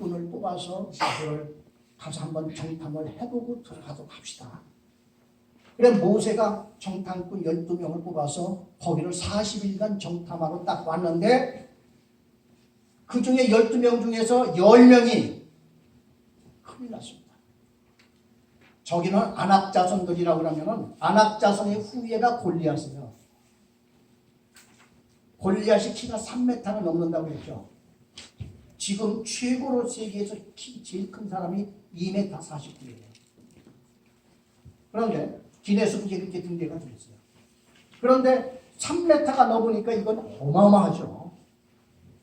일꾼을 뽑아서 그걸 가서 한번 정탐을 해보고 들어가도록 합시다. 그래 모세가 정탐꾼 12명을 뽑아서 거기를 40일간 정탐하러 딱 왔는데 그 중에 12명 중에서 10명이 큰일 났습니다. 저기는 아낙 자손들이라고 그러면은 아낙 자손의 후예가 골리앗이에요. 골리앗이 키가 3m가 넘는다고 했죠. 지금 최고로 세계에서 키 제일 큰 사람이 2m 49예요. 그런데 기네스북에 이렇게 등재가 되었어요. 그런데 3m가 넘으니까 이건 어마어마하죠.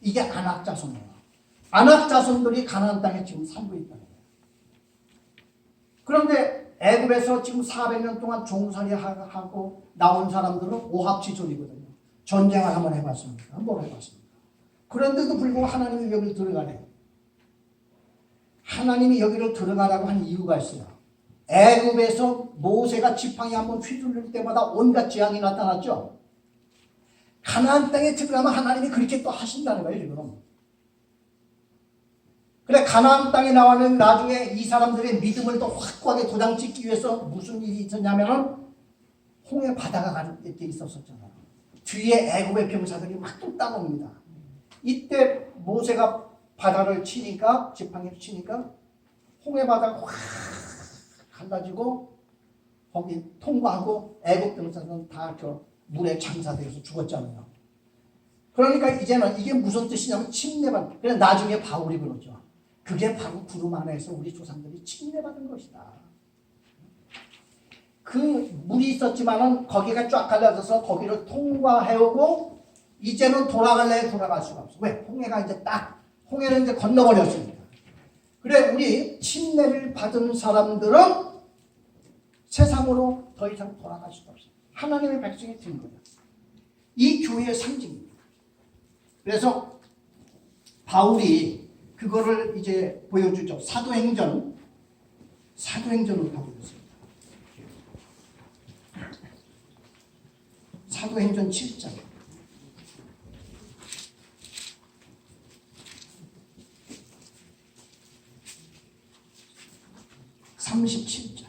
이게 아낙 자손이에요. 아낙 자손들이 가나안 땅에 지금 살고 있다는 거예요. 그런데 애굽에서 지금 400년 동안 종살이하고 나온 사람들은 오합지졸이거든요. 전쟁을 한번 해봤습니까? 뭘 해봤습니까? 그런데도 불구하고 하나님이 여기를 들어가래요. 하나님이 여기를 들어가라고 한 이유가 있어요. 애굽에서 모세가 지팡이 한번 휘둘릴 때마다 온갖 재앙이 나타났죠. 가나안 땅에 들어가면 하나님이 그렇게 또 하신다는 거예요. 지금. 그래 가나안 땅에 나와는 나중에 이 사람들의 믿음을 더 확고하게 도장 찍기 위해서 무슨 일이 있었냐면은 홍해 바다가 가는 때 있었었잖아요. 뒤에 애굽의 병사들이 막 또 따라옵니다. 이때 모세가 바다를 치니까 지팡이를 치니까 홍해 바다가 확 갈라지고 거기 통과하고 애굽 병사들은 다 저 물에 장사되어서 죽었잖아요. 그러니까 이제는 이게 무슨 뜻이냐면 침례받은. 그래서 나중에 바울이 그러죠. 그게 바로 구름 안에서 우리 조상들이 침례받은 것이다. 그 물이 있었지만은 거기가 쫙 갈라져서 거기를 통과해오고 이제는 돌아갈래 돌아갈 수가 없어. 왜? 홍해가 이제 딱 홍해를 이제 건너버렸으니까. 그래 우리 침례를 받은 사람들은 세상으로 더 이상 돌아갈 수가 없어. 하나님의 백성이 된 거예요. 이 교회의 상징입니다. 그래서 바울이 그거를 이제 보여주죠. 사도행전으로 가보겠습니다. 사도행전 7장. 37절.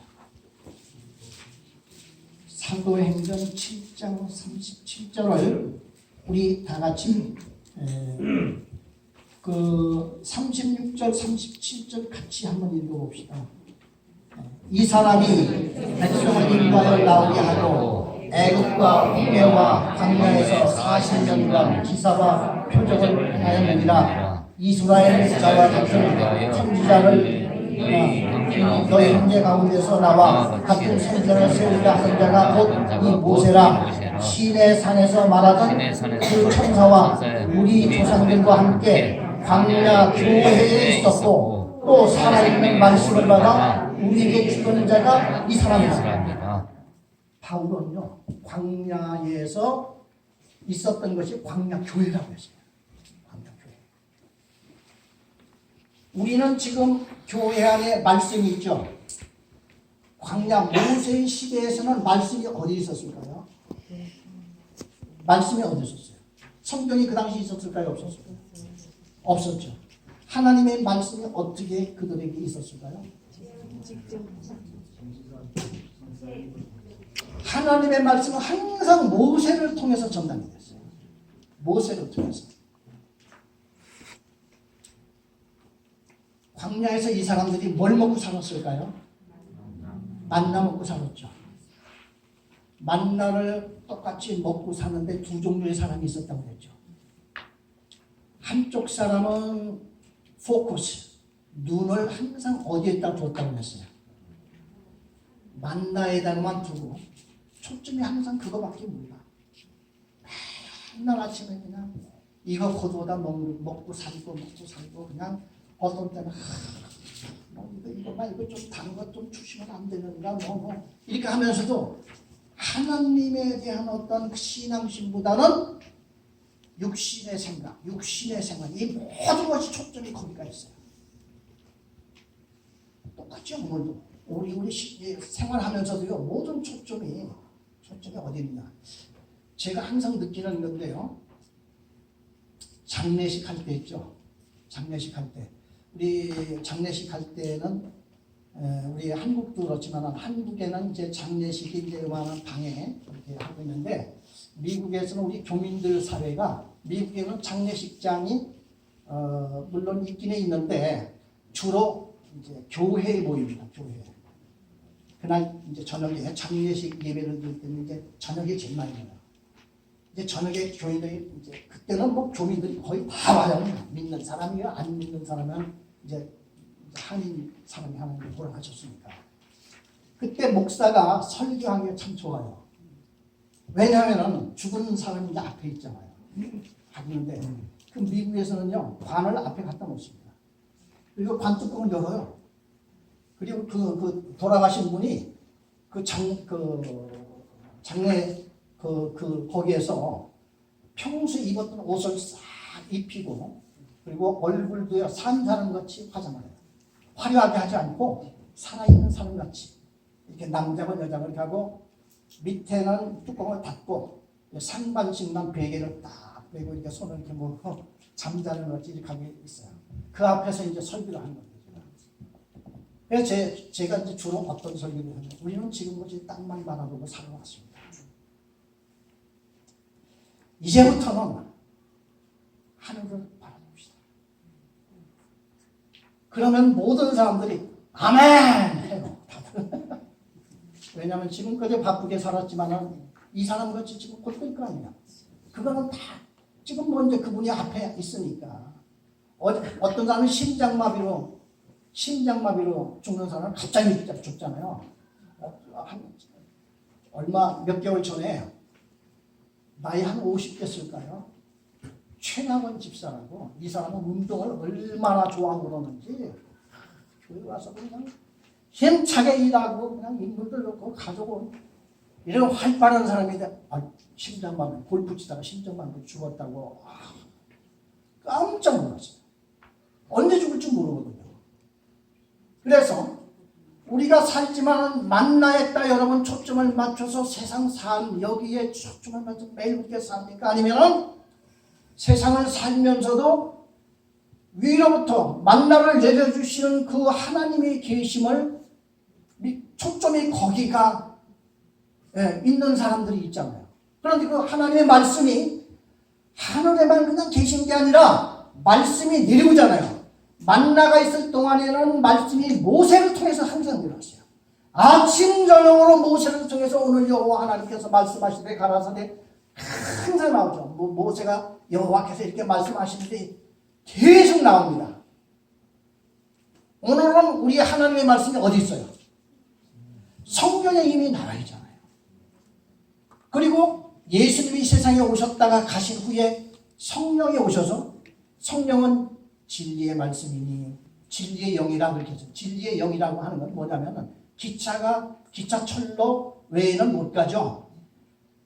사도행전 7장 37절을 우리 다 같이 그 36절 37절 같이 한번 읽어봅시다. 이 사람이 백성을 인도하여 나오게 하고 애굽과 홍해와 광야에서 40년간 기사와 표적을 하였느니라. 이스라엘 자와 같은 선지자를 너희 형제 가운데서 나와 같은 선전을 세우려 하는 자가 곧 이 모세라. 시내 산에서 말하던 그 천사와 우리 조상들과 함께 광야 교회에 있었고 또 살아있는 말씀을 받아 우리에게 주던 자가 이 사람이다. 바울은요 광야에서 있었던 것이 광야 교회라고 했어요. 광야 교회. 우리는 지금 교회 안에 말씀이 있죠. 광야 모세의 시대에서는 말씀이 어디 있었을까요? 말씀이 어디 있었어요? 성경이 그 당시 있었을까요? 없었을까요? 없었죠. 하나님의 말씀이 어떻게 그들에게 있었을까요? 하나님의 말씀은 항상 모세를 통해서 전달이 됐어요. 모세를 통해서. 광야에서 이 사람들이 뭘 먹고 살았을까요? 만나 먹고 살았죠. 만나를 똑같이 먹고 사는데 두 종류의 사람이 있었다고 했죠. 한쪽 사람은 포커스, 눈을 항상 어디에다 뒀다고 했어요. 만나에다만 두고 초점이 항상 그거밖에 몰라. 맨날 아침에 그냥 이거 거두어다 먹고 살고 그냥 어떤 때는 이거 좀 다른 것 좀 주시면 안 되는가 이렇게 하면서도 하나님에 대한 어떤 신앙심보다는 육신의 생각, 이 모든 것이 초점이 거기가 있어요. 똑같죠, 오늘도. 우리 생활하면서도요, 모든 초점이 어디 있냐. 제가 항상 느끼는 건데요, 장례식 할 때 있죠. 장례식 할 때. 우리 장례식 할 때는 우리 한국도 그렇지만 한국에는 이제 장례식이 이제 요만한 방에 이렇게 하고 있는데 미국에서는 우리 교민들 사회가 미국에는 장례식장이 물론 있기는 있는데 주로 이제 교회에 모입니다. 교회. 그날 이제 저녁에 장례식 예배를 드릴 때는 이제 저녁에 제일 많이 와요. 이제 저녁에 교인들이 이제 그때는 뭐 교민들이 거의 다 와요. 믿는 사람이요, 안 믿는 사람은 이제 한인 사람이 하나님을 돌아가셨으니까. 그때 목사가 설교하기가 참 좋아요. 왜냐하면 죽은 사람이 이제 앞에 있잖아요. 가는데 그 미국에서는요 관을 앞에 갖다 놓습니다. 그리고 관 뚜껑을 열어요. 그리고 그 돌아가신 분이 장례 거기에서 평소에 입었던 옷을 싹 입히고 그리고 얼굴도 산 사람같이 화장을 해요. 화려하게 하지 않고 살아있는 사람같이 이렇게 남자건 여자건 하고 밑에는 뚜껑을 닫고 상반신만 베개를 딱 빼고 이렇게 손을 이렇게 모으고 잠자는 것이 이렇게 하게 있어요. 그 앞에서 이제 설교를 하는 거예요. 그래서 제가 이제 주로 어떤 설교를 하냐면 우리는 지금까지 땅만 바라보고 살아왔습니다. 이제부터는 하늘을 바라봅시다. 그러면 모든 사람들이 아멘 해요. 왜냐하면 지금까지 바쁘게 살았지만은 이 사람같이 지금 곧 될 거 아니야. 그거는 다 지금 뭐 이제 그분이 앞에 있으니까. 어떤 사람은 심장마비로 죽는 사람은 갑자기 죽잖아요. 얼마 몇 개월 전에 나이 한 50 됐을까요? 최낙원 집사라고 이 사람은 운동을 얼마나 좋아하고 그러는지 교회 와서 그냥 힘차게 일하고 그냥 인물들 놓고 가지고 이런 활발한 사람인데 심장마비 골프 치다가 심장마비 죽었다고 깜짝 놀랐어요. 언제 죽을지 모르거든요. 그래서 우리가 살지만 만나했다 여러분 초점을 맞춰서 세상 삶 여기에 초점을 맞춰서 매일 그렇게 삽니까? 아니면 세상을 살면서도 위로부터 만나를 내려주시는 그 하나님의 계심을 초점이 거기가 있는 사람들이 있잖아요. 그런데 그 하나님의 말씀이 하늘에만 그냥 계신 게 아니라 말씀이 내려오잖아요. 만나가 있을 동안에는 말씀이 모세를 통해서 항상 내려왔어요. 아침 저녁으로 모세를 통해서 오늘 여호와 하나님께서 말씀하시되 가라사대 항상 나오죠. 모세가 여호와께서 이렇게 말씀하시는데 계속 나옵니다. 오늘은 우리 하나님의 말씀이 어디 있어요? 성경에 이미 나와 있잖아요. 그리고 예수님이 세상에 오셨다가 가신 후에 성령이 오셔서 성령은 진리의 말씀이니 진리의 영이라고 그렇게 했어요. 진리의 영이라고 하는 건 뭐냐면 기차철로 외에는 못 가죠.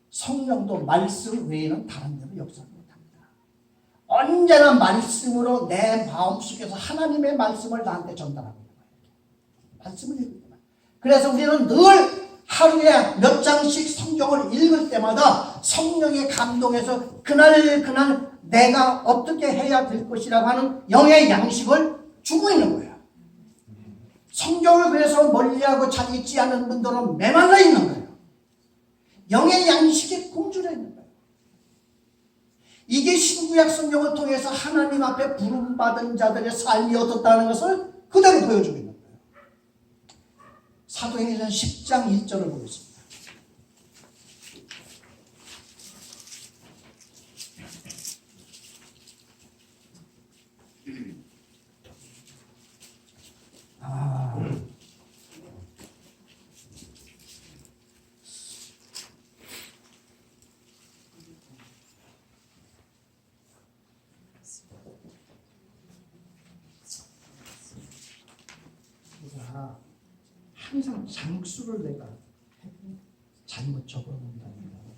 성령도 말씀 외에는 다른 데로 역사를 못합니다. 언제나 말씀으로 내 마음속에서 하나님의 말씀을 나한테 전달하고 있는 거예요. 말씀을 읽을 때만. 그래서 우리는 늘 하루에 몇 장씩 성경을 읽을 때마다 성령의 감동에서 그날 내가 어떻게 해야 될 것이라고 하는 영의 양식을 주고 있는 거예요. 성경을 그래서 멀리하고 잘 읽지 않은 분들은 메말라 있는 거예요. 영의 양식에 굶주려 있는 거예요. 이게 신구약 성경을 통해서 하나님 앞에 부름받은 자들의 삶이 어떻다는 것을 그대로 보여주고 있는 거예요. 사도행전 10장 1절을 보겠습니다. 항상 장수를 내가 잘못 적어놓는다는 거예요.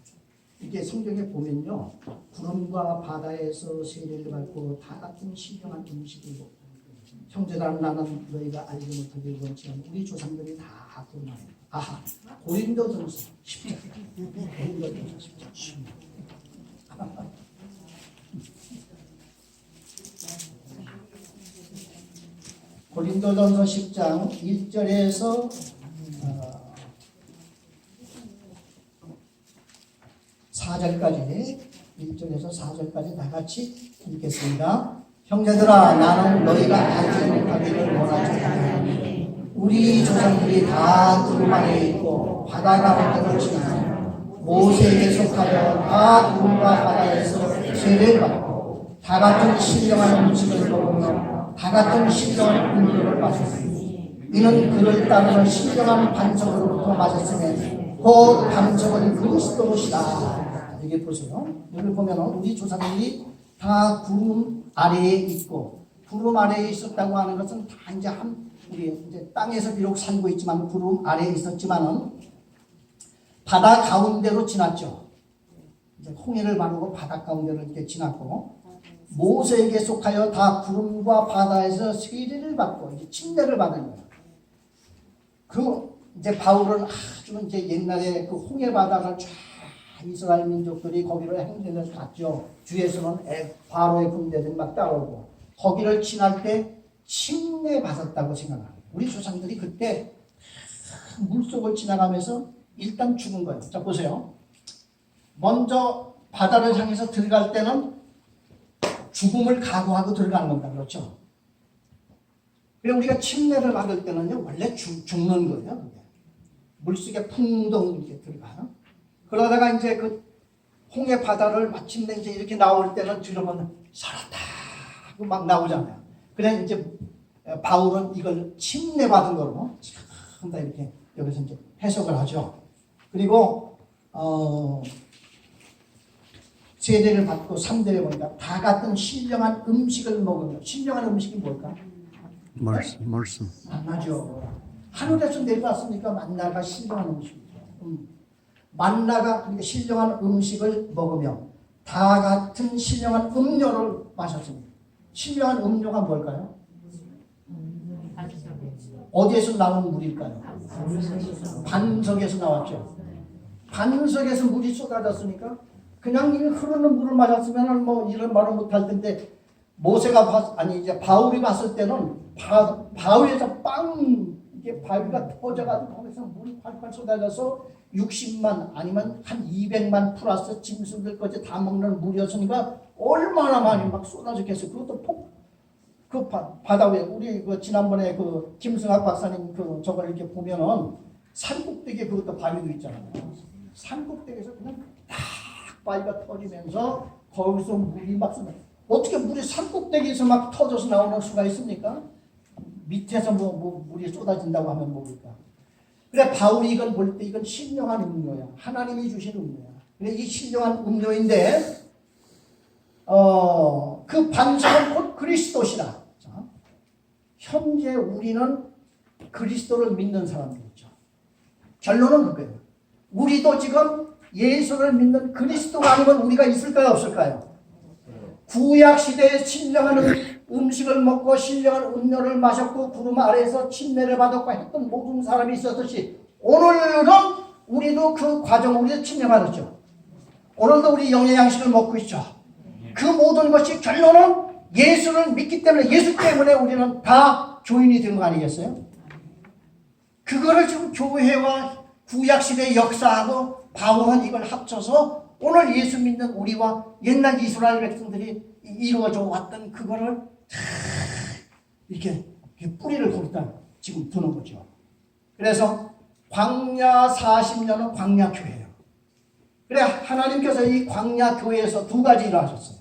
이게 성경에 보면요, 구름과 바다에서 세례를 받고 다 같은 신령한 음식이고 형제들아 나는 너희가 알지 못하게 이런지만 우리 조상들이 다 그러나요. 아하, 고린도전서 10장. 고린도전서 10장. 고린도전서 10장 1절에서 4절까지 1절에서 4절까지 다 같이 읽겠습니다. 형제들아 나는 너희가 알지 못하기를 원하지 않으니 우리 조상들이 다 구름 안에 있고 바다 가운데로 지나서 모세에게 속하여 다 구름과 바다에서 세례를 받고 다 같은 신령한 음식을 먹으며 다 같은 신령한 음료를 마셨으니 이는 그를 따르는 신령한 반석으로부터 마셨으며 곧 반석은 그리스도시다. 여기 보세요. 여기 보면 우리 조상들이 다 구름 아래에 있고 구름 아래에 있었다고 하는 것은 다 우리 이제 땅에서 비록 살고 있지만 구름 아래에 있었지만은 바다 가운데로 지났죠. 이제 홍해를 바르고 바다 가운데로 이렇게 지났고 모세에게 속하여 다 구름과 바다에서 세례를 받고 이제 침례를 받은 거예요. 그 이제 바울은 아주 이제 옛날에 그 홍해 바다를 쫙 이스라엘 민족들이 거기로 행진을 갔죠. 뒤에서는 바로의 군대들이 막 따라오고 거기를 지날 때 침례 받았다고 생각합니다. 우리 조상들이 그때 물속을 지나가면서 일단 죽은 거예요. 자 보세요. 먼저 바다를 향해서 들어갈 때는 죽음을 각오하고 들어가는 겁니다. 그렇죠? 그래 우리가 침례를 받을 때는요 원래 죽는 거예요. 물속에 풍덩 이렇게 들어가요. 그러다가 이제 그 홍해 바다를 마침내 이제 이렇게 나올 때는 들어보면 살았다 하고 막 나오잖아요. 그래 이제 바울은 이걸 침례 받은 거로 참 이렇게 여기서 이제 해석을 하죠. 그리고 세례를 받고 3절에 보니까 다 같은 신령한 음식을 먹으며 신령한 음식이 뭘까? 말씀. 만나죠. 하늘에서 내려왔으니까 만나가 신령한 음식이죠. 만나가 그러니까 신령한 음식을 먹으며 다 같은 신령한 음료를 마셨습니다. 신령한 음료가 뭘까요? 어디에서 나온 물일까요? 반석에서 나왔죠. 반석에서 물이 쏟아졌으니까 그냥 흐르는 물을 마셨으면 뭐 이런 말을 못할 텐데 모세가 이제 바울이 봤을 때는 바위에서 이게 바위가 터져가지고 거기서 물이 팔팔 쏟아져서 60만 아니면 한 200만 플러스 짐승들까지 다 먹는 물이었으니까 얼마나 많이 막 쏟아졌겠어요. 그것도 그 바다 위에 우리 그 지난번에 그 김승학 박사님 그 저걸 이렇게 보면은 산꼭대기에 그것도 바위도 있잖아요. 산꼭대기에서 그냥 딱 바위가 터지면서 거기서 물이 막 쏟아. 어떻게 물이 산꼭대기에서 막 터져서 나오는 수가 있습니까? 밑에서 뭐 물이 쏟아진다고 하면 모를까. 그래 바울이 이걸 볼 때 이건 신령한 음료야. 하나님이 주신 음료야. 그래 이 신령한 음료인데 그 반석은 곧 그리스도시라. 자, 현재 우리는 그리스도를 믿는 사람들이죠. 결론은 그거예요. 우리도 지금 예수를 믿는 그리스도가 아니면 우리가 있을까요 없을까요? 구약 시대에 신령한 음식을 먹고 신령한 음료를 마셨고 구름 아래에서 침례를 받았고 했던 모든 사람이 있었듯이 오늘은 우리도 그 과정을 우리도 침례받았죠. 오늘도 우리 영의 양식을 먹고 있죠. 그 모든 것이 결론은 예수를 믿기 때문에 예수 때문에 우리는 다 교인이 된 거 아니겠어요? 그거를 지금 교회와 구약시대의 역사하고 바울은 이걸 합쳐서 오늘 예수 믿는 우리와 옛날 이스라엘 백성들이 이루어져 왔던 그거를 이렇게 뿌리를 거기다 지금 두는 거죠. 그래서 광야 40년은 광야 교회예요. 그래 하나님께서 이 광야 교회에서 두 가지 일을 하셨어요.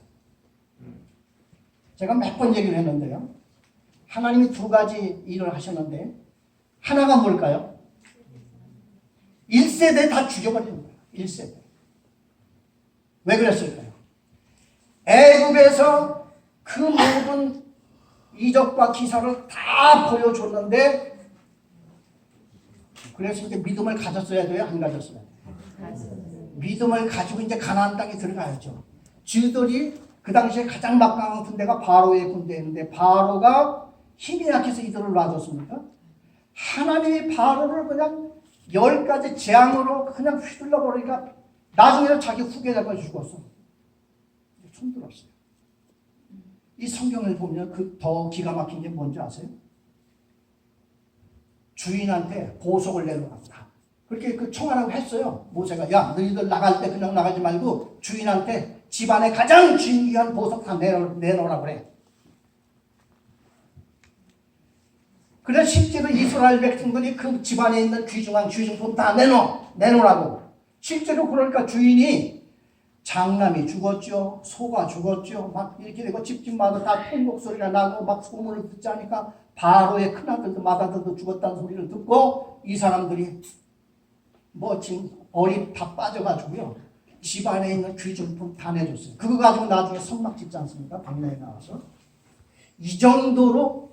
제가 몇 번 얘기를 했는데요. 하나님이 두 가지 일을 하셨는데 하나가 뭘까요? 1세대 다 죽여버리는 거예요. 1세대. 왜 그랬을까요? 애굽에서 그 모든 이적과 기사를 다 보여줬는데 그래서 이제 믿음을 가졌어야 돼요? 안 가졌어야 돼요? 믿음을 가지고 이제 가나안 땅에 들어가야죠. 주들이 그 당시에 가장 막강한 군대가 바로의 군대였는데 바로가 힘이 약해서 이들을 놔줬습니까? 하나님이 바로를 그냥 10가지 재앙으로 그냥 휘둘러 버리니까 나중에는 자기 후계자가 죽었어. 손 들었어요. 이 성경을 보면 그 더 기가 막힌 게 뭔지 아세요? 주인한테 보석을 내놓았다. 그렇게 그 청하라고 했어요. 모세가 야 너희들 나갈 때 그냥 나가지 말고 주인한테 집안에 가장 중요한 보석 다 내놓으라 그래. 그래서 실제로 이스라엘 백성들이 그 집안에 있는 귀중한 귀중품 다 내놓으라고. 실제로 그러니까 주인이 장남이 죽었죠. 소가 죽었죠. 막 이렇게 되고 집집마다 다 통곡소리가 나고 막 소문을 듣지 않으니까 바로의 큰아들도 맏아들도 죽었다는 소리를 듣고 이 사람들이 뭐 지금 어리 다 빠져가지고요. 집안에 있는 귀중품 다 내줬어요. 그거 가지고 나중에 성막 짓지 않습니까? 방내에 나와서. 이 정도로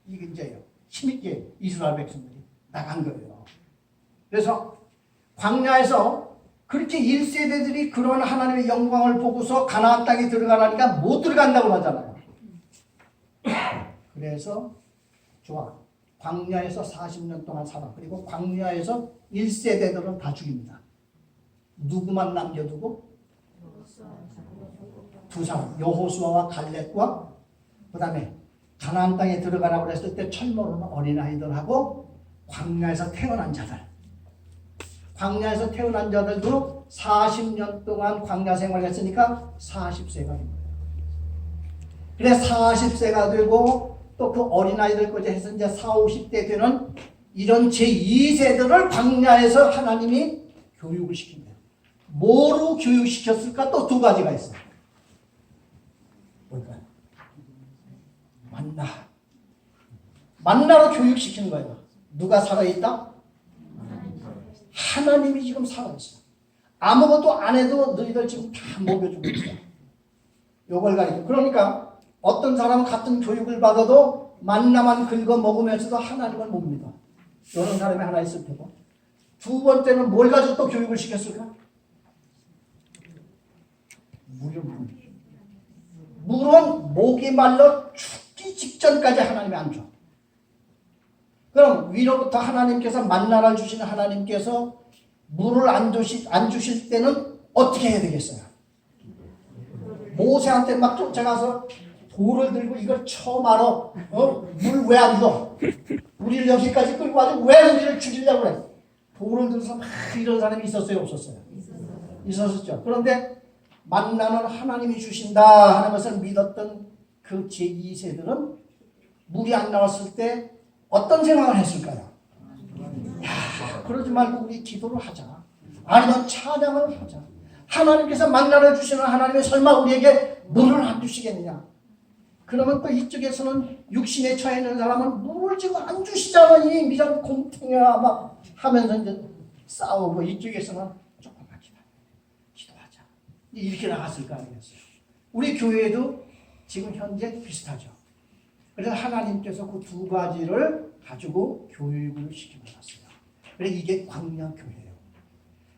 이게 이제 힘있게 이스라엘 백성들이 나간 거예요. 그래서 광야에서 그렇게 1세대들이 그런 하나님의 영광을 보고서 가나안 땅에 들어가라니까 못 들어간다고 하잖아요. 그래서 좋아. 광야에서 40년 동안 살아. 그리고 광야에서 1세대들은 다 죽입니다. 누구만 남겨두고? 두 사람. 여호수아와 갈렙과 그 다음에 가나안 땅에 들어가라고 했을 때 철모르는 어린아이들하고 광야에서 태어난 자들. 광야에서 태어난 자들도 40년 동안 광야 생활을 했으니까 40세가 된 거예요. 그래 40세가 되고 또 그 어린아이들까지 해서 이제 40, 50대 되는 이런 제2세들을 광야에서 하나님이 교육을 시킵니다. 뭐로 교육시켰을까? 또 두 가지가 있어요. 뭘까요? 만나로 교육시키는 거예요. 누가 살아있다? 하나님이 지금 살아있어요. 아무것도 안 해도 너희들 지금 다 먹여주고 있어요. 요걸 가리켜. 그러니까 어떤 사람은 같은 교육을 받아도 만나만 긁어 먹으면서도 하나님을 못 믿어. 이런 사람이 하나 있을 테고. 두 번째는 뭘 가지고 또 교육을 시켰을까? 물은 목이 말라 죽기 직전까지 하나님이 안 줘. 그럼 위로부터 하나님께서 만나를 주시는 하나님께서 물을 안 주실 때는 어떻게 해야 되겠어요? 모세한테 막 쫓아가서 돌을 들고 이걸 쳐 말어. 물 왜 안 줘? 우리를 여기까지 끌고 와서 왜 우리를 죽이려고 그래? 돌을 들어서 막 이런 사람이 있었어요? 없었어요? 있었죠. 그런데 만나는 하나님이 주신다 하는 것을 믿었던 그 제2세들은 물이 안 나왔을 때 어떤 생각을 했을까요? 야, 그러지 말고 우리 기도를 하자. 아니면 찬양을 하자. 하나님께서 만나를 주시는 하나님이 설마 우리에게 물을 안 주시겠느냐? 그러면 또 이쪽에서는 육신에 처해 있는 사람은 물을 지금 안 주시잖아. 이 미련 곰탱이야 막 하면서 이제 싸우고 이쪽에서는 조금만 기도하자. 이렇게 나갔을 거 아니겠어요? 우리 교회도 지금 현재 비슷하죠. 그래서 하나님께서 그 두 가지를 가지고 교육을 시켜놨어요. 그래서 이게 광야교회예요.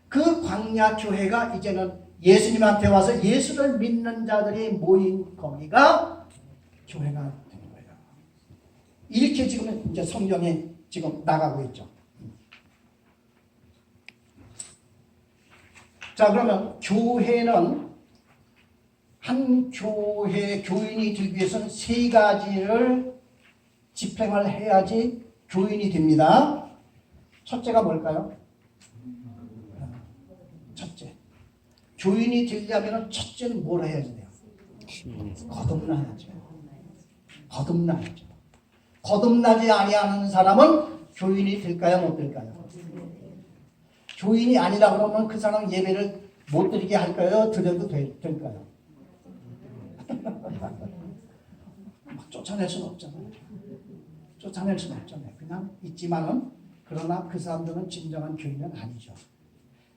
그 광야교회가 이제는 예수님한테 와서 예수를 믿는 자들이 모인 거기가 교회가 되는 거예요. 이렇게 지금 이제 성경에 지금 나가고 있죠. 자, 그러면 교회는 한 교회 교인이 되기 위해서는 세 가지를 집행을 해야지 교인이 됩니다. 첫째가 뭘까요? 첫째. 교인이 되려면 첫째는 뭘 해야지 돼요? 거듭나야죠. 거듭나야죠. 거듭나지 아니하는 사람은 교인이 될까요? 못 될까요? 교인이 아니라 그러면 그 사람 예배를 못 드리게 할까요? 드려도 될까요? 막 쫓아낼 수는 없잖아요. 쫓아낼 수는 없잖아요. 그냥 있지만은 그러나 그 사람들은 진정한 교인은 아니죠.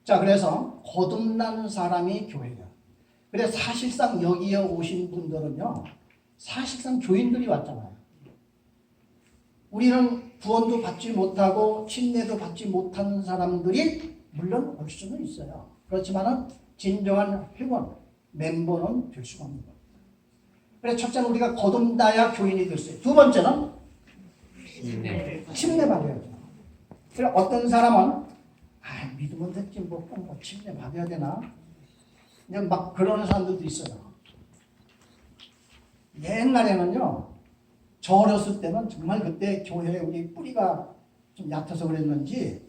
자, 그래서 거듭난 사람이 교회예요. 그래서 사실상 여기에 오신 분들은요, 사실상 교인들이 왔잖아요. 우리는 구원도 받지 못하고 침례도 받지 못하는 사람들이 물론 올 수는 있어요. 그렇지만은 진정한 회원, 멤버는 될 수가 없는 겁니다. 그래서 첫째는 우리가 거듭나야 교인이 될 수 있어요. 두 번째는 침례 받아야죠. 그래서 어떤 사람은 믿으면 됐지 뭐 침례 받아야 되나? 그냥 막 그러는 사람들도 있어요. 옛날에는요, 저 어렸을 때는 정말 그때 교회에 우리 뿌리가 좀 얕아서 그랬는지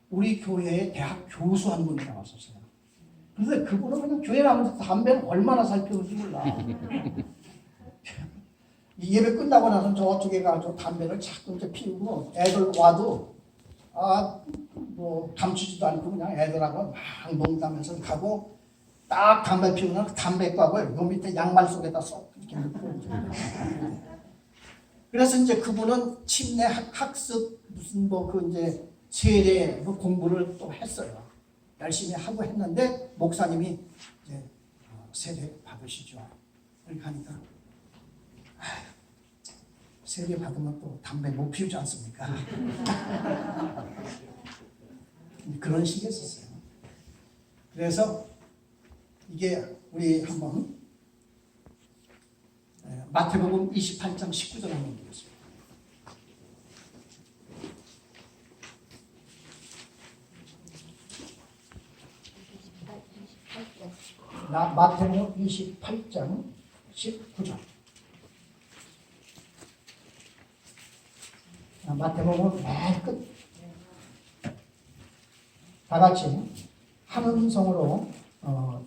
우리 교회에 대학 교수 한 분이 나왔었어요. 그런데 그분은 그냥 교회 나오면서 담배를 얼마나 살피는지 몰라. 예배 끝나고 나서 저쪽에 가서 담배를 자꾸 이제 피우고 애들 와도 뭐 감추지도 않고 그냥 애들하고 막 농담하면서 가고 딱 담배 피우면 담배값을 요 밑에 양말 속에다 쏙 이렇게 넣고 그래서 이제 그분은 침례 학습 무슨 뭐 그 이제 세례 그 공부를 또 했어요. 열심히 하고 했는데 목사님이 이제 세례 받으시죠. 이렇게 하니까 세례 받으면 또 담배 못 피우지 않습니까? 그런 식이었어요. 그래서 이게 우리 한번 마태복음 28장 19절 한번 보겠습니다. 마태복음 28장 19절. 마태복음 맨 끝. 다 같이 한 음성으로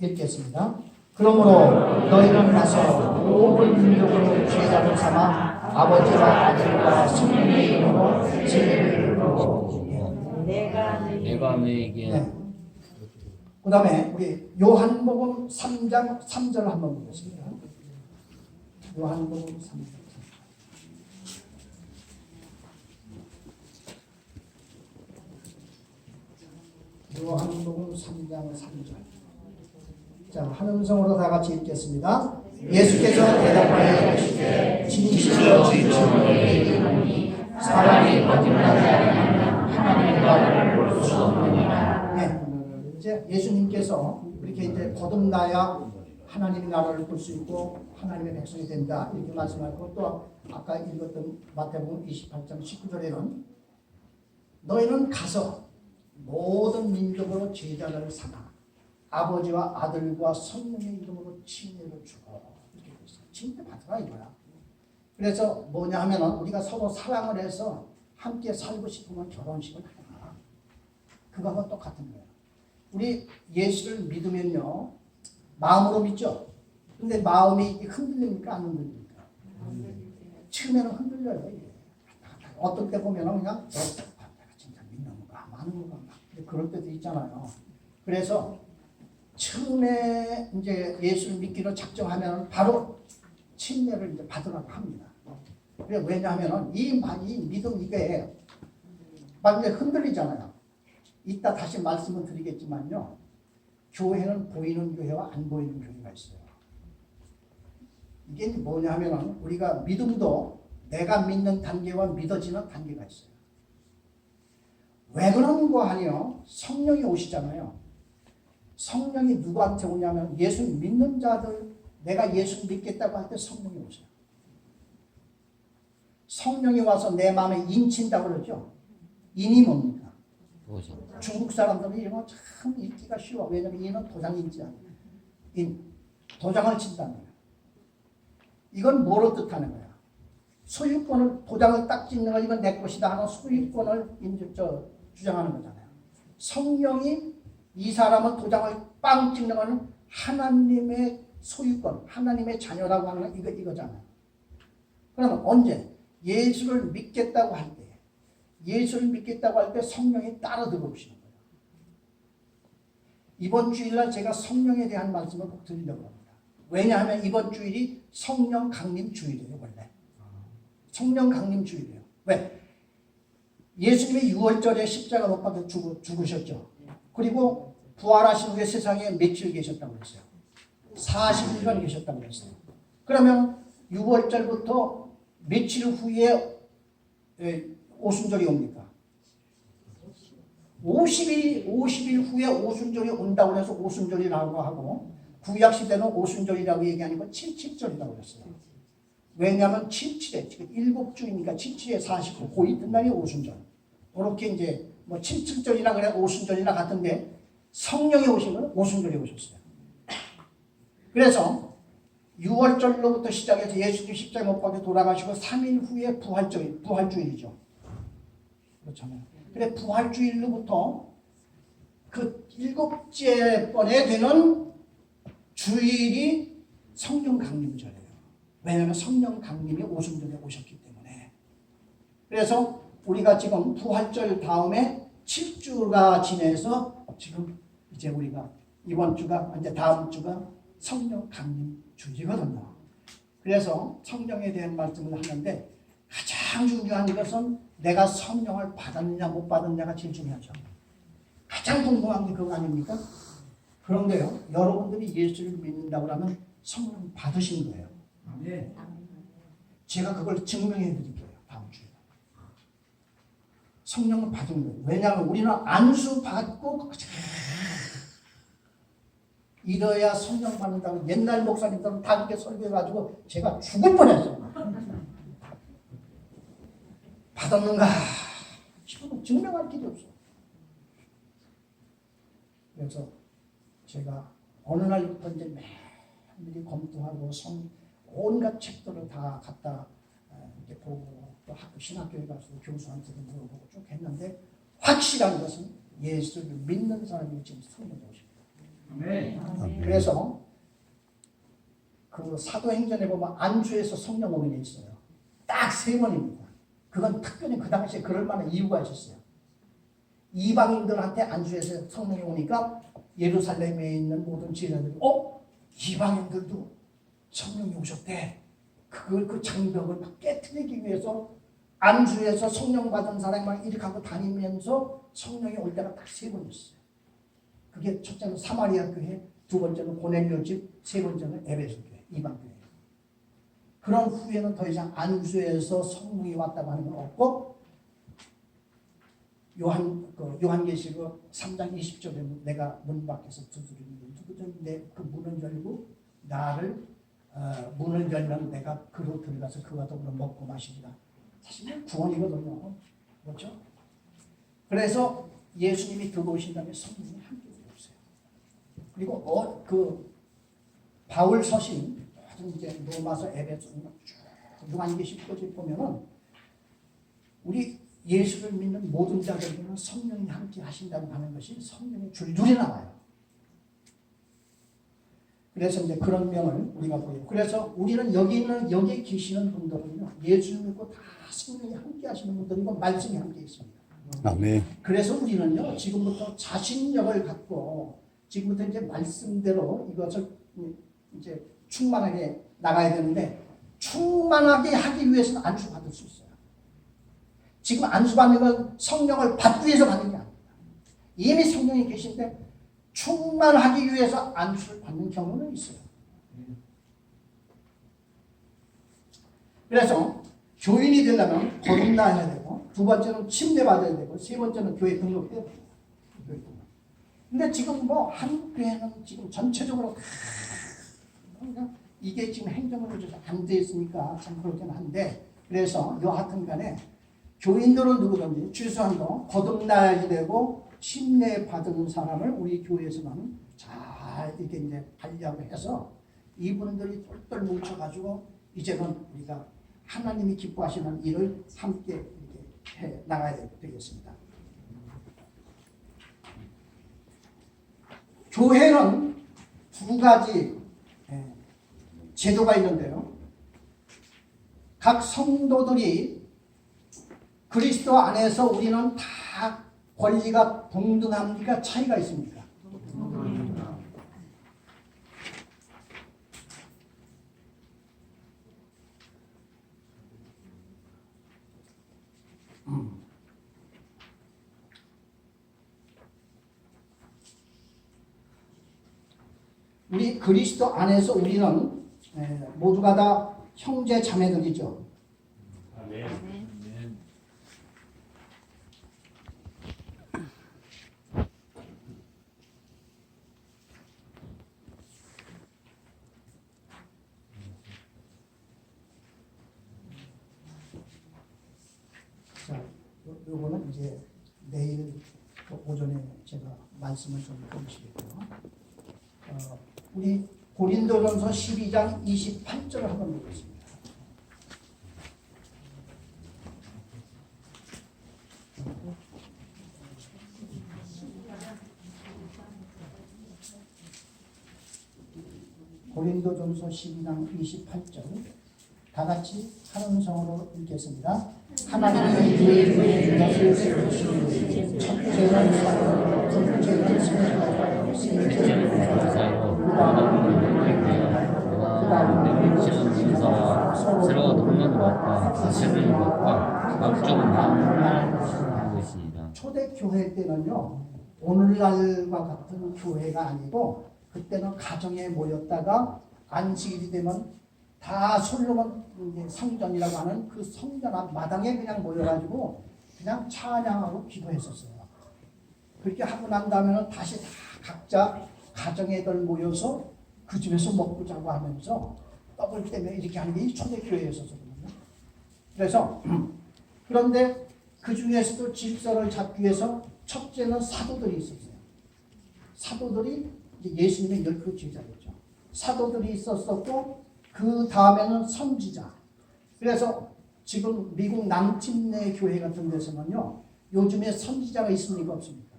읽겠습니다. 그러므로 너희는 가서 모든 민족으로 제자를 삼아 아버지와 아들과 성령의 이름으로 세례를 주고 내가 너에게 그 다음에 우리 요한복음 3장 3절 한번 보겠습니다. 요한복음 3장 요한복음 3장 3절. 자, 한 음성으로 다 같이 읽겠습니다. 예수께서 대답하여 이르시되 진실로 진실로 얘기하노니 사람이 거짓말하지 아니하면 하나님의 나라를 볼 수 없느니라. 네, 이제 예수님께서 이렇게 이제 거듭나야 하나님의 나라를 볼 수 있고 하나님의 백성이 된다 이렇게 말씀하고 또 아까 읽었던 마태복음 28장 19절에는 너희는 가서 모든 민족으로 제자를 삼아 아버지와 아들과 성령의 이름으로 침례를 주고 이렇게 있어요. 침례 받으라 이거야. 그래서 뭐냐 하면은 우리가 서로 사랑을 해서 함께 살고 싶으면 결혼식을 하라. 그거하고 똑같은 거예요. 우리 예수를 믿으면요 마음으로 믿죠. 근데 마음이 흔들립니까 안 흔들립니까? 처음에는 흔들려요. 이게. 어떤 때 보면은 그냥 내가 진짜 믿는 건가 마는 건가 그럴 때도 있잖아요. 그래서 처음에 이제 예수를 믿기로 작정하면 바로 침례를 이제 받으라고 합니다. 왜냐하면 이 믿음 이게 막 이제 흔들리잖아요. 이따 다시 말씀을 드리겠지만요. 교회는 보이는 교회와 안 보이는 교회가 있어요. 이게 뭐냐 하면 우리가 믿음도 내가 믿는 단계와 믿어지는 단계가 있어요. 왜 그런 거 아니요? 성령이 오시잖아요. 성령이 누구한테 오냐면 예수 믿는 자들 내가 예수 믿겠다고 할 때 성령이 오세요. 성령이 와서 내 마음에 인친다고 그러죠. 인이 뭡니까? 중국 사람들은 이런 거 참 읽기가 쉬워. 왜냐하면 인은 도장 인지야. 도장을 친다는 거야. 이건 뭐로 뜻하는 거야? 소유권을 도장을 딱 찍는 거 이건 내 것이다 하는 소유권을 주장하는 거잖아요. 성령이 이 사람은 도장을 빵 찍는 거는 하나님의 소유권, 하나님의 자녀라고 하는 건 이거잖아요. 그러면 언제? 예수를 믿겠다고 할 때, 예수를 믿겠다고 할 때 성령이 따라 들어오시는 거예요. 이번 주일날 제가 성령에 대한 말씀을 꼭 드리려고 합니다. 왜냐하면 이번 주일이 성령 강림 주일이에요, 원래. 성령 강림 주일이에요. 왜? 예수님이 6월절에 십자가 못 박혀 죽으셨죠. 그리고 부활하신 후에 세상에 며칠 계셨다고 그랬어요. 40일간 계셨다고 그랬어요. 그러면 6월절부터 며칠 후에 오순절이 옵니까? 50일 후에 오순절이 온다고 해서 오순절이라고 하고 구약시대는 오순절이라고 얘기하니까 77절이라고 그랬어요. 왜냐하면 77에 지금 7주이니까 77에 49 그 이튿날이 오순절. 그렇게 이제 뭐 77절이나 그래 오순절이나 같은데 성령이 오신 건 오순절에 오셨어요. 그래서 6월절로부터 시작해서 예수님 십자가 못 박혀 돌아가시고 3일 후에 부활주일이죠. 그렇잖아요. 그래 부활주일로부터 그 7째 번에 되는 주일이 성령 강림절이에요. 왜냐하면 성령 강림이 오순절에 오셨기 때문에. 그래서 우리가 지금 부활절 다음에 7주가 지내서 지금 이제 우리가 이번 주가 이제 다음 주가 성령 강림 주일이거든요. 그래서 성령에 대한 말씀을 하는데 가장 중요한 것은 내가 성령을 받았느냐 못 받았느냐가 제일 중요하죠. 가장 궁금한 게 그거 아닙니까? 그런데요, 여러분들이 예수를 믿는다고 하면 성령 받으신 거예요. 네. 제가 그걸 증명해 드릴게요. 다음 주에. 성령을 받은 거예요. 왜냐하면 우리는 안수 받고 이래야 성령 받는다고 옛날 목사님들은 다 그렇게 설교해가지고 제가 죽을 뻔했어요. 받았는가? 지금은 증명할 길이 없어. 그래서 제가 어느 날부터 이제 매일 검토하고 온갖 책들을 다 갖다 이렇게 보고 또 학교 신학교에 가서 교수한테도 물어보고 쭉 했는데 확실한 것은 예수를 믿는 사람이 지금 성령이 오십니다. 네. 그래서 그 사도행전에 보면 안주에서 성령 오는 게 있어요. 딱 3번입니다. 그건 특별히 그 당시에 그럴 만한 이유가 있었어요. 이방인들한테 안주에서 성령이 오니까 예루살렘에 있는 모든 제자들이 이방인들도 성령이 오셨대. 그 장벽을 막 깨트리기 위해서 안주에서 성령 받은 사람만 이렇게 하고 다니면서 성령이 올 때가 딱 3번 있어요. 그게 첫째는 사마리아 교회, 두 번째는 고넬료 집, 세 번째는 에베소 교회, 이방 교회. 그런 후에는 더 이상 안주에서 성령이 왔다고 하는 건 없고 요한계시록 3장 20절에 내가 문 밖에서 두드리는 누구든 그 문을 열고 나를 문을 열면 내가 그로 들어가서 그와 더불어 먹고 마시리라. 사실 구원이거든요. 그렇죠? 그래서 예수님이 들어오신 다음에 성령이 함께 없어요. 그리고 그 바울 서신 이제 로마서 에베소 요한계시록까지 보면은 우리 예수를 믿는 모든 자들에게는 성령이 함께 하신다고 하는 것이 성령의 줄줄이 나와요. 그래서 이제 그런 명을 우리가 보여요. 그래서 우리는 여기 계시는 분들은요, 예수를 믿고 다 성령이 함께 하시는 분들이고 말씀이 함께 있습니다. 아멘. 그래서 우리는요, 지금부터 자신력을 갖고 지금부터 이제 말씀대로 이것을 이제 충만하게 나가야 되는데 충만하게 하기 위해서는 안수 받을 수 있어요. 지금 안수 받는 건 성령을 받기 위해서 받는 게 아닙니다. 이미 성령이 계신데 충만하기 위해서 안수를 받는 경우는 있어요. 그래서 교인이 되려면 거듭나야 되고, 두 번째는 침례받아야 되고, 세 번째는 교회 등록해야 됩니다. 근데 지금 뭐 한국 교회는 지금 전체적으로 이게 지금 행정으로 안 돼 있으니까 참 그렇긴 한데, 그래서 여하튼 간에 교인들은 누구든지 최소한도 거듭나야 되고 침례 받은 사람을 우리 교회에서는 잘 이렇게 이제 관리하고 해서 이분들이 똘똘 뭉쳐가지고 이제는 우리가 하나님이 기뻐하시는 일을 함께 이렇게 해 나가야 되겠습니다. 교회는 두 가지 제도가 있는데요. 각 성도들이 그리스도 안에서 우리는 다 권리가 동등합니까? 차이가 있습니까? 우리 그리스도 안에서 우리는 모두가 다 형제 자매들이죠. 자, 요거는 이제 내일 오전에 제가 말씀을 좀 해주시겠고요. 우리 고린도전서 12장 28절을 한번 보겠습니다. 고린도전서 12장 28절 다 같이 한 음성으로 읽겠습니다. 하나님의 계획을 것을 세우시니 첫째는 사랑, 둘째는 성령, 셋째는 새로 돕는 것과 다스리는 것과 각종 마음을 것이니라. 초대교회 때는요, 오늘날과 같은 교회가 아니고 그때는 가정에 모였다가 안식일이 되면 다 솔로몬 성전이라고 하는 그 성전 앞 마당에 그냥 모여가지고 그냥 찬양하고 기도했었어요. 그렇게 하고 난 다음에는 다시 다 각자 가정에들 모여서 그 집에서 먹고 자고 하면서 떡을 떼며 이렇게 하는 게 초대교회였었거든요. 그래서 그런데 그 중에서도 질서를 잡기 위해서 첫째는 사도들이 있었어요. 사도들이 예수님의 12 제자였죠. 사도들이 있었었고 그 다음에는 선지자. 그래서 지금 미국 남침내 교회 같은 데서는요, 요즘에 선지자가 있습니까 없습니까?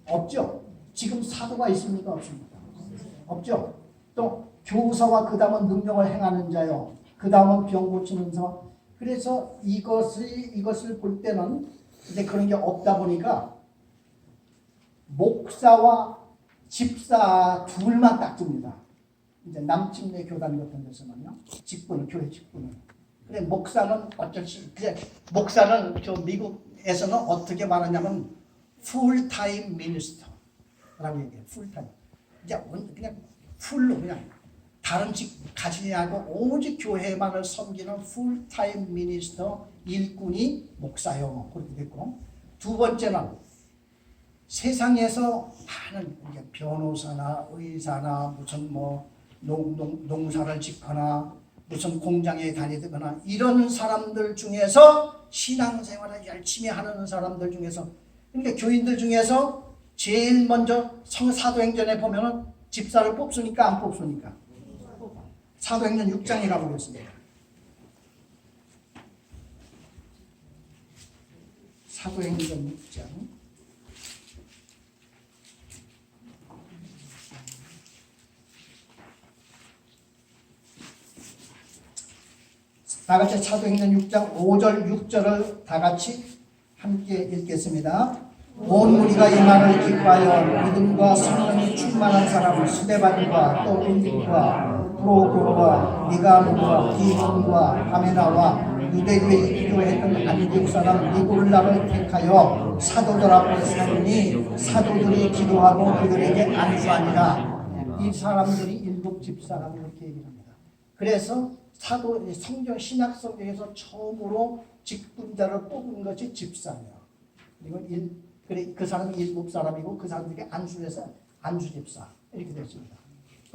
없죠. 지금 사도가 있습니까 없습니까? 없죠. 또 교사와 그 다음은 능력을 행하는 자요, 그 다음은 병 고치는 자. 그래서 이것을 볼 때는 이제 그런 게 없다 보니까 목사와 집사 둘만 딱 줍니다. 이제 남침내 교단 같은 데서는요, 직분을, 교회 직분을. 그래 목사는 어쩔 수, 그냥 목사는 저 미국에서는 어떻게 말하냐면 풀타임 미니스터라고 얘기해요. 풀타임. 이제 그냥 풀로 그냥 다른 직 가지지 않고 오직 교회만을 섬기는 풀타임 미니스터 일꾼이 목사요. 그렇게 됐고, 두 번째는 세상에서 많은 이제 변호사나 의사나 무슨 뭐 농사를 짓거나 무슨 공장에 다니거나 이런 사람들 중에서 신앙생활을 열심히 하는 사람들 중에서, 그러니까 교인들 중에서 제일 먼저 사도행전에 보면은 집사를 뽑습니까 안 뽑습니까? 사도행전 6장이라고 그랬습니다. 사도행전 6장 다 같이 사도행전 6장 5절 6절을 다 같이 함께 읽겠습니다. 온 무리가 이 말을 기뻐하여 믿음과 성령이 충만한 사람 스데반과 또 빌립과 프로고로와 니가노와 디몬과 바메나와 유대교에 기도했던 안디옥 사람 니골라를 택하여 사도들 앞에 세우니 사도들이 기도하고 그들에게 안수하니라. 이 사람들이 7 집사라고 이렇게 얘기를 합니다. 그래서 사도 성경 신약 성경에서 처음으로 직분자를 뽑은 것이 집사예요. 그리고 그 사람이 7 사람이고 그 사람들에게 안수해서 안수 집사 이렇게 됐습니다.